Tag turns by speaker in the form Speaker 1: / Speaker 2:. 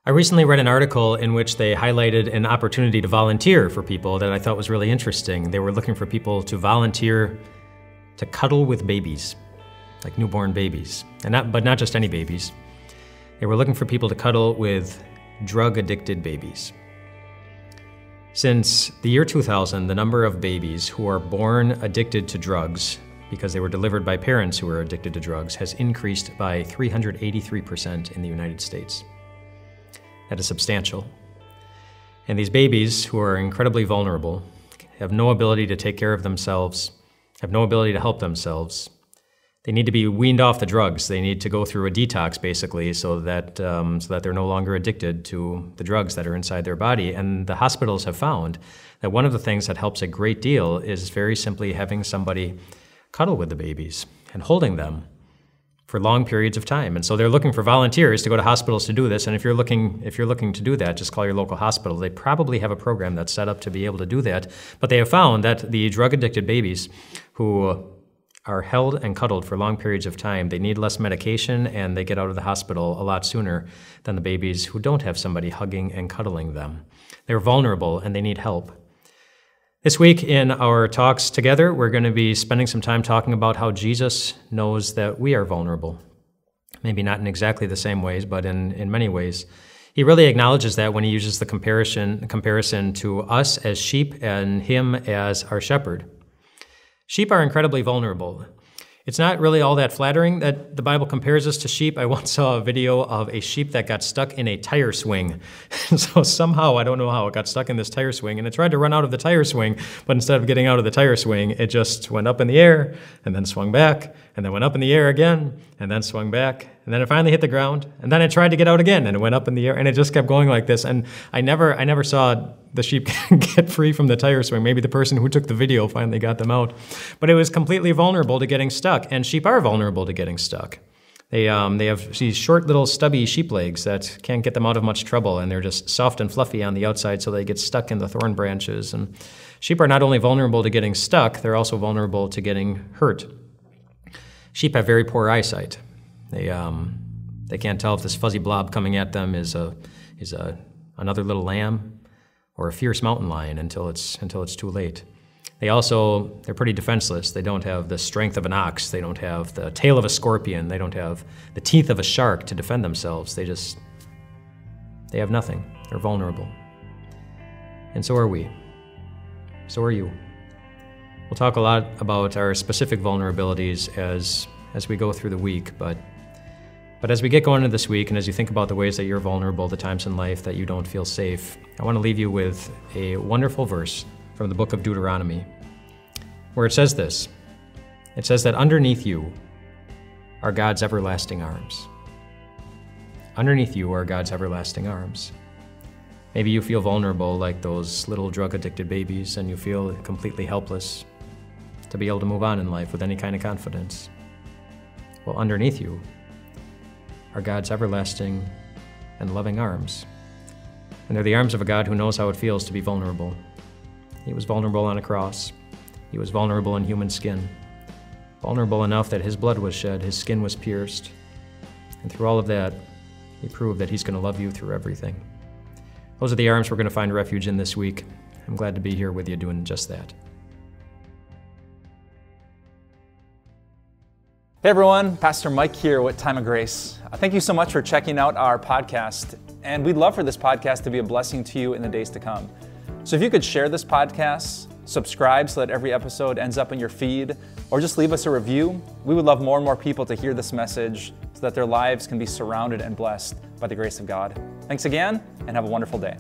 Speaker 1: I recently read an article in which they highlighted an opportunity to volunteer for people that I thought was really interesting. They were looking for people to volunteer to cuddle with babies, like newborn babies, but not just any babies. They were looking for people to cuddle with drug-addicted babies. Since the year 2000, the number of babies who are born addicted to drugs because they were delivered by parents who were addicted to drugs has increased by 383% in the United States. That is substantial. And these babies, who are incredibly vulnerable, have no ability to take care of themselves, have no ability to help themselves. They need to be weaned off the drugs. They need to go through a detox, basically, so that they're no longer addicted to the drugs that are inside their body. And the hospitals have found that one of the things that helps a great deal is very simply having somebody cuddle with the babies and holding them for long periods of time. And so they're looking for volunteers to go to hospitals to do this. And if you're looking to do that, just call your local hospital. They probably have a program that's set up to be able to do that. But they have found that the drug-addicted babies who are held and cuddled for long periods of time, they need less medication and they get out of the hospital a lot sooner than the babies who don't have somebody hugging and cuddling them. They're vulnerable and they need help. This week in our talks together, we're going to be spending some time talking about how Jesus knows that we are vulnerable. Maybe not in exactly the same ways, but in many ways. He really acknowledges that when he uses the comparison to us as sheep and him as our shepherd. Sheep are incredibly vulnerable. It's not really all that flattering that the Bible compares us to sheep. I once saw a video of a sheep that got stuck in a tire swing. So somehow, I don't know how, it got stuck in this tire swing, and it tried to run out of the tire swing, but instead of getting out of the tire swing, it just went up in the air, and then swung back, and then went up in the air again, and then swung back, and then it finally hit the ground, and then it tried to get out again, and it went up in the air, and it just kept going like this. And I never saw the sheep get free from the tire swing. Maybe the person who took the video finally got them out. But it was completely vulnerable to getting stuck, and sheep are vulnerable to getting stuck. They have these short little stubby sheep legs that can't get them out of much trouble, and they're just soft and fluffy on the outside, so they get stuck in the thorn branches. And sheep are not only vulnerable to getting stuck, they're also vulnerable to getting hurt. Sheep have very poor eyesight. They can't tell if this fuzzy blob coming at them is another little lamb or a fierce mountain lion until it's too late. They're pretty defenseless. They don't have the strength of an ox. They don't have the tail of a scorpion. They don't have the teeth of a shark to defend themselves. They have nothing. They're vulnerable. And so are we. So are you. We'll talk a lot about our specific vulnerabilities as we go through the week, but as we get going into this week, and as you think about the ways that you're vulnerable, the times in life that you don't feel safe, I want to leave you with a wonderful verse from the book of Deuteronomy, where it says this. It says that underneath you are God's everlasting arms. Underneath you are God's everlasting arms. Maybe you feel vulnerable like those little drug-addicted babies, and you feel completely helpless to be able to move on in life with any kind of confidence. Well, underneath you are God's everlasting and loving arms. And they're the arms of a God who knows how it feels to be vulnerable. He was vulnerable on a cross. He was vulnerable in human skin. Vulnerable enough that his blood was shed, his skin was pierced. And through all of that, he proved that he's going to love you through everything. Those are the arms we're going to find refuge in this week. I'm glad to be here with you doing just that.
Speaker 2: Hey everyone, Pastor Mike here with Time of Grace. Thank you so much for checking out our podcast, and we'd love for this podcast to be a blessing to you in the days to come. So if you could share this podcast, subscribe so that every episode ends up in your feed, or just leave us a review, we would love more and more people to hear this message so that their lives can be surrounded and blessed by the grace of God. Thanks again, and have a wonderful day.